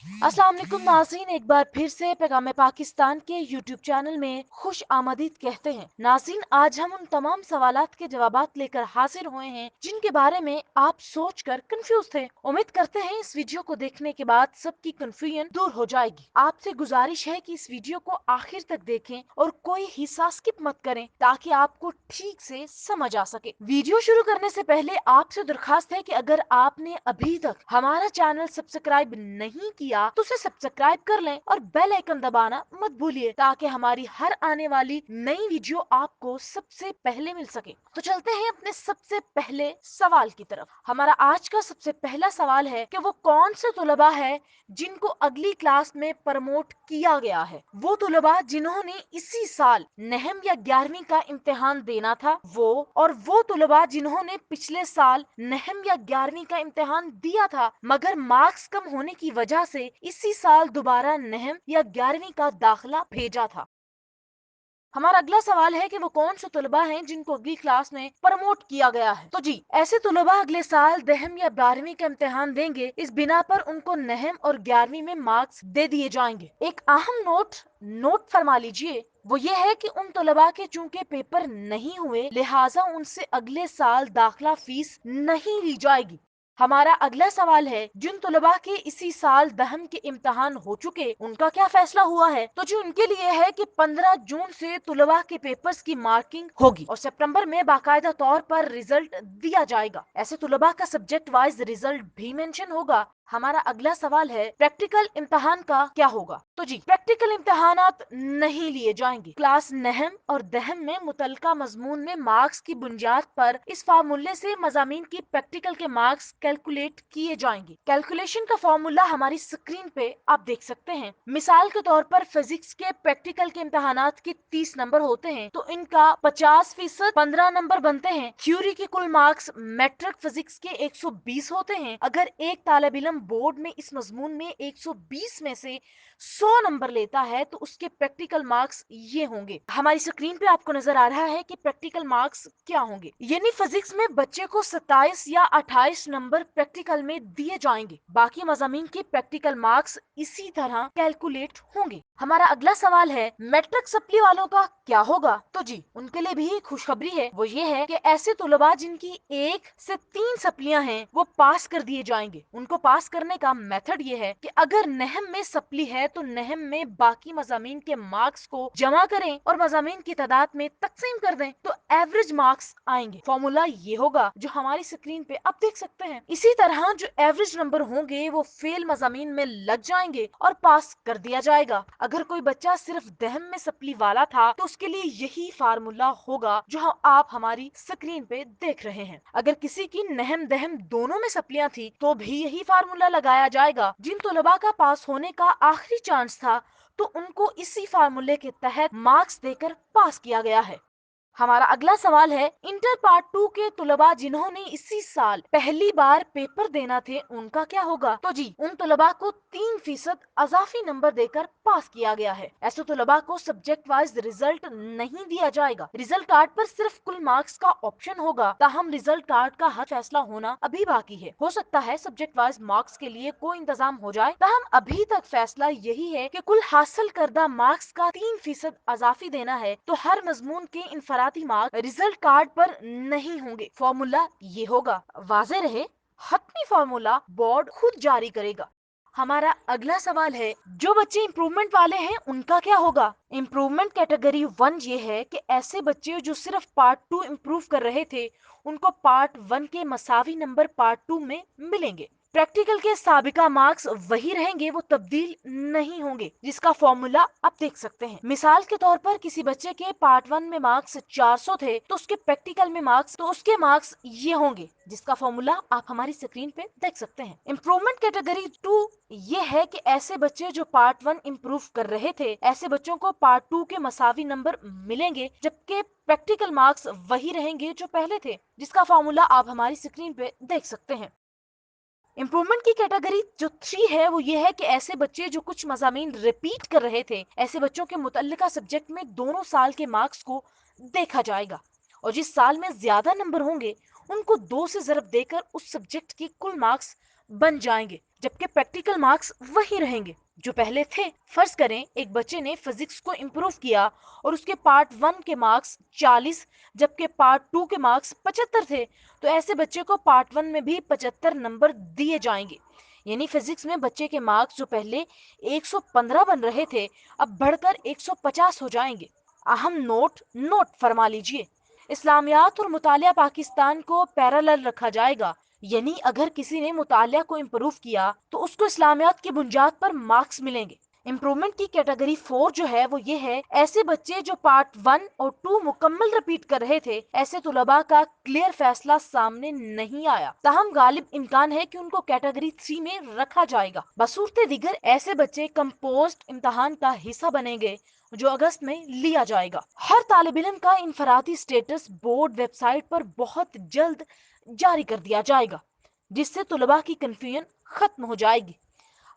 अस्सलाम वालेकुम नाज़रीन, एक बार फिर से पैगाम पाकिस्तान के यूट्यूब चैनल में खुश आमदीद कहते हैं। नाज़रीन, आज हम उन तमाम सवालात के जवाबात लेकर हाजिर हुए हैं जिनके बारे में आप सोचकर कंफ्यूज थे। उम्मीद करते हैं इस वीडियो को देखने के बाद सबकी कंफ्यूजन दूर हो जाएगी। आपसे गुजारिश है कि इस वीडियो को आखिर तक देखें और कोई हिस्सा स्किप मत करें ताकि आपको ठीक से समझ आ सके। वीडियो शुरू करने से पहले आपसे दरखास्त है कि अगर आपने अभी तक हमारा चैनल सब्सक्राइब नहीं किया तो उसे सब्सक्राइब कर लें और बेल आइकन दबाना मत भूलिए ताकि हमारी हर आने वाली नई वीडियो आपको सबसे पहले मिल सके। तो चलते हैं अपने सबसे पहले सवाल की तरफ। हमारा आज का सबसे पहला सवाल है कि वो कौन से तुलबा है जिनको अगली क्लास में प्रमोट किया गया है। वो तुलबा जिन्होंने इसी साल नहम या 11वीं का इम्तिहान देना था वो तुलबा जिन्होंने पिछले साल नहम या 11वीं का इम्तिहान दिया था मगर मार्क्स कम होने की वजह से इसी साल दोबारा नहम या 11वीं का दाखिला भेजा था। हमारा अगला सवाल है कि वो कौन से तुलबा हैं जिनको अगली क्लास में प्रमोट किया गया है। तो जी, ऐसे तुलबा अगले साल दहम या 12वीं का इम्तिहान देंगे, इस बिना पर उनको नहम और 11वीं में मार्क्स दे दिए जाएंगे। एक अहम नोट फरमा लीजिए, वो ये है कि उन तुलबा के चूंकि पेपर नहीं हुए लिहाजा उनसे अगले साल दाखिला फीस नहीं ली जाएगी। हमारा अगला सवाल है, जिन तुलबा के इसी साल दहम के इम्तिहान हो चुके उनका क्या फैसला हुआ है। तो जो उनके लिए है कि 15 जून से तुलबा के पेपर्स की मार्किंग होगी और सितंबर में बाकायदा तौर पर रिजल्ट दिया जाएगा। ऐसे तुलबा का सब्जेक्ट वाइज रिजल्ट भी मेंशन होगा। हमारा अगला सवाल है, प्रैक्टिकल इम्तिहान का क्या होगा। तो जी, प्रैक्टिकल इम्तिहानात नहीं लिए जाएंगे। क्लास नहम और दहम में मुतलका मजमून में मार्क्स की बुनियाद पर इस फार्मूले से मजामीन की प्रैक्टिकल के मार्क्स कैलकुलेट किए जाएंगे। कैलकुलेशन का फार्मूला हमारी स्क्रीन पे आप देख सकते हैं। मिसाल के तौर पर फिजिक्स के प्रैक्टिकल के इम्तिहानात के 30 नंबर होते हैं तो इनका 50% 15 नंबर बनते हैं। थ्योरी के कुल मार्क्स मैट्रिक फिजिक्स के 120 होते हैं। अगर एक तालिब इल्म बोर्ड में इस मजमून में 120 में से 100 नंबर लेता है तो उसके प्रैक्टिकल मार्क्स ये होंगे। हमारी स्क्रीन पे आपको नजर आ रहा है कि प्रैक्टिकल मार्क्स क्या होंगे। यानी फिजिक्स में बच्चे को 27 या 28 नंबर प्रैक्टिकल में दिए जाएंगे। बाकी मजामीन के प्रैक्टिकल मार्क्स इसी तरह कैलकुलेट होंगे। हमारा अगला सवाल है, मैट्रिक सप्ली वालों का क्या होगा। तो जी, उनके लिए भी खुशखबरी है। वो ये है कि ऐसे तुलबा जिनकी 1 से 3 सप्लियां हैं वो पास कर दिए जाएंगे। उनको पास करने का मेथड ये है कि अगर नहम में सप्ली है तो नहम में बाकी मजामीन के मार्क्स को जमा करें और मजामीन की तादाद में तकसीम कर दें तो एवरेज मार्क्स आएंगे। फॉर्मूला ये होगा जो हमारी स्क्रीन पे आप देख सकते हैं। इसी तरह जो एवरेज नंबर होंगे वो फेल मजामीन में लग जाएंगे और पास कर दिया जाएगा। अगर कोई बच्चा सिर्फ दहम में सप्ली वाला था तो उसके लिए यही फार्मूला होगा जो आप हमारी स्क्रीन पे देख रहे हैं। अगर किसी की नहम दहम दोनों में सप्लियां थी तो भी यही फार्मूला लगाया जाएगा। जिन तुलबा का पास होने का आखिरी चांस था तो उनको इसी फार्मूले के तहत मार्क्स देकर पास किया गया है। हमारा अगला सवाल है, इंटर पार्ट 2 के तुलबा जिन्होंने इसी साल पहली बार पेपर देना थे उनका क्या होगा। तो जी, उन तुलबा को 3% अजाफी नंबर देकर पास किया गया है। ऐसे तुलबा को सब्जेक्ट वाइज रिजल्ट नहीं दिया जाएगा। रिजल्ट कार्ड पर सिर्फ कुल मार्क्स का ऑप्शन होगा। ताहम रिजल्ट कार्ड का हर फैसला होना अभी बाकी है। हो सकता है सब्जेक्ट वाइज मार्क्स के लिए कोई इंतजाम हो जाए। ताहम अभी तक फैसला यही है कि कुल हासिल करदा मार्क्स का 3% अजाफी देना है तो हर मजमून के इनफरादी मार्क्स रिजल्ट कार्ड पर नहीं होंगे। फॉर्मूला ये होगा। वाज़े रहे, हतमी फॉर्मूला बोर्ड खुद जारी करेगा। हमारा अगला सवाल है, जो बच्चे इम्प्रूवमेंट वाले हैं उनका क्या होगा। इम्प्रूवमेंट कैटेगरी 1 ये है कि ऐसे बच्चे जो सिर्फ पार्ट 2 इम्प्रूव कर रहे थे उनको पार्ट 1 के मसावी नंबर पार्ट 2 में मिलेंगे। प्रैक्टिकल के साबिका मार्क्स वही रहेंगे, वो तब्दील नहीं होंगे, जिसका फॉर्मूला आप देख सकते हैं। मिसाल के तौर पर किसी बच्चे के पार्ट 1 में मार्क्स 400 थे तो उसके प्रैक्टिकल में मार्क्स ये होंगे, जिसका फॉर्मूला आप हमारी स्क्रीन पे देख सकते हैं। इम्प्रूवमेंट कैटेगरी 2 ये है कि ऐसे बच्चे जो पार्ट 1 इम्प्रूव कर रहे थे ऐसे बच्चों को पार्ट 2 के मसावी नंबर मिलेंगे जबकि प्रैक्टिकल मार्क्स वही रहेंगे जो पहले थे, जिसका फॉर्मूला आप हमारी स्क्रीन पे देख सकते हैं। इम्प्रूवमेंट की कैटेगरी जो 3 है वो ये है कि ऐसे बच्चे जो कुछ मजामीन रिपीट कर रहे थे ऐसे बच्चों के मुतल्लिका सब्जेक्ट में दोनों साल के मार्क्स को देखा जाएगा और जिस साल में ज्यादा नंबर होंगे उनको 2 से ज़रब देकर उस सब्जेक्ट के कुल मार्क्स बन जाएंगे, जबकि प्रैक्टिकल मार्क्स वही रहेंगे जो पहले थे। फर्ज करें एक बच्चे ने फिजिक्स को इम्प्रूव किया और उसके पार्ट 1 के मार्क्स 40 जबकि पार्ट 2 के मार्क्स 75 थे, तो ऐसे बच्चे को पार्ट 1 में भी 75 नंबर दिए जाएंगे। यानी फिजिक्स में बच्चे के मार्क्स जो पहले 115 बन रहे थे अब बढ़कर 150 हो जाएंगे। अहम नोट फरमा लीजिए, इस्लामियात और मुतालिया पाकिस्तान को पैरेलल रखा जाएगा। यानी अगर किसी ने मुतालिया को इम्प्रूव किया तो उसको इस्लामियात की बुनियाद पर मार्क्स मिलेंगे। इम्प्रूवमेंट की कैटेगरी 4 जो है वो ये है, ऐसे बच्चे जो पार्ट 1 और 2 मुकम्मल रिपीट कर रहे थे, ऐसे तुलबा का क्लियर फैसला सामने नहीं आया, ताहम गालिब इम्कान है कि उनको कैटेगरी 3 में रखा जाएगा। बसूरत दिगर ऐसे बच्चे कंपोस्ट इम्तहान का हिस्सा बनेंगे जो अगस्त में लिया जाएगा। हर तालिब इल्म का इनफरादी स्टेटस बोर्ड वेबसाइट पर बहुत जल्द जारी कर दिया जाएगा, जिससे तुलबा की कंफ्यूजन खत्म हो जाएगी।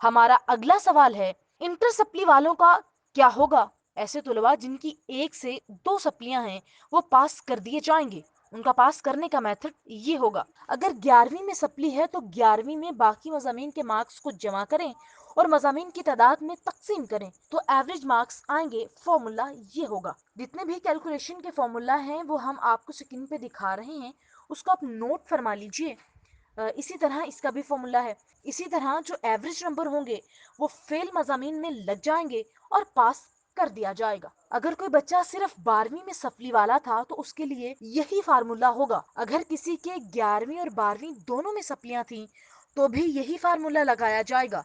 हमारा अगला सवाल है, इंटर सप्ली वालों का क्या होगा? ऐसे तुलबा जिनकी 1 से 2 सप्लियां हैं वो पास कर दिए जाएंगे। उनका पास करने का मेथड ये होगा, अगर 11वीं में सप्ली है तो 11वीं में बाकी मज़ामीन के मार्क्स को जमा करें और मज़ामीन की तादाद में तकसीम करें तो एवरेज मार्क्स आएंगे। फॉर्मूला ये होगा, जितने भी कैलकुलेशन के फॉर्मूला हैं वो हम आपको स्क्रीन पे दिखा रहे हैं, उसको आप नोट फरमा लीजिए। इसी तरह इसका भी फॉर्मूला है। इसी तरह जो एवरेज नंबर होंगे वो फेल मज़ामीन में लग जाएंगे और पास कर दिया जाएगा। अगर कोई बच्चा सिर्फ 12वीं में सफली वाला था तो उसके लिए यही फार्मूला होगा। अगर किसी के 11वीं और 12वीं दोनों में सप्लियां थी तो भी यही फार्मूला लगाया जाएगा।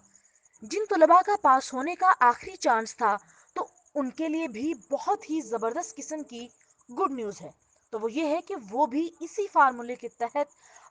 जिन तुलबा का पास होने का आखिरी चांस था तो उनके लिए भी बहुत ही जबरदस्त किस्म की गुड न्यूज है, तो वो ये है कि वो भी इसी फार्मूले के तहत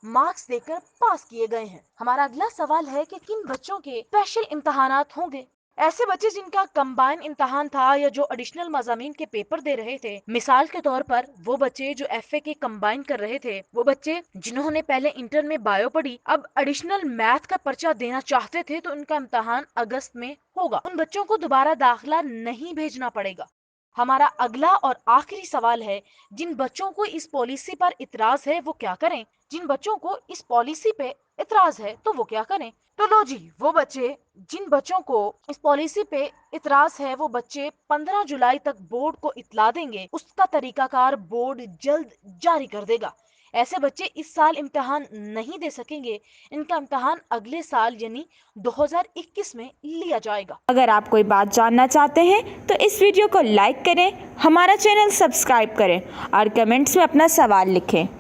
मार्क्स देकर पास किए गए हैं। हमारा अगला सवाल है कि किन बच्चों के स्पेशल इम्तहानात होंगे? ऐसे बच्चे जिनका कंबाइन इम्तहान था या जो एडिशनल मज़ामीन के पेपर दे रहे थे, मिसाल के तौर पर वो बच्चे जो एफए के कंबाइन कर रहे थे, वो बच्चे जिन्होंने पहले इंटर में बायो पढ़ी अब एडिशनल मैथ का पर्चा देना चाहते थे, तो उनका इम्तहान अगस्त में होगा। उन बच्चों को दोबारा दाखिला नहीं भेजना पड़ेगा। हमारा अगला और आखिरी सवाल है, जिन बच्चों को इस पॉलिसी पर इतराज है वो क्या करें? जिन बच्चों को इस पॉलिसी पे इतराज है तो वो क्या करें? तो लो जी, वो बच्चे जिन बच्चों को इस पॉलिसी पे इतराज है वो बच्चे 15 जुलाई तक बोर्ड को इतला देंगे। उसका तरीकाकार बोर्ड जल्द जारी कर देगा। ऐसे बच्चे इस साल इम्तहान नहीं दे सकेंगे, इनका इम्तहान अगले साल यानी 2021 में लिया जाएगा। अगर आप कोई बात जानना चाहते हैं तो इस वीडियो को लाइक करें, हमारा चैनल सब्सक्राइब करें और कमेंट्स में अपना सवाल लिखें।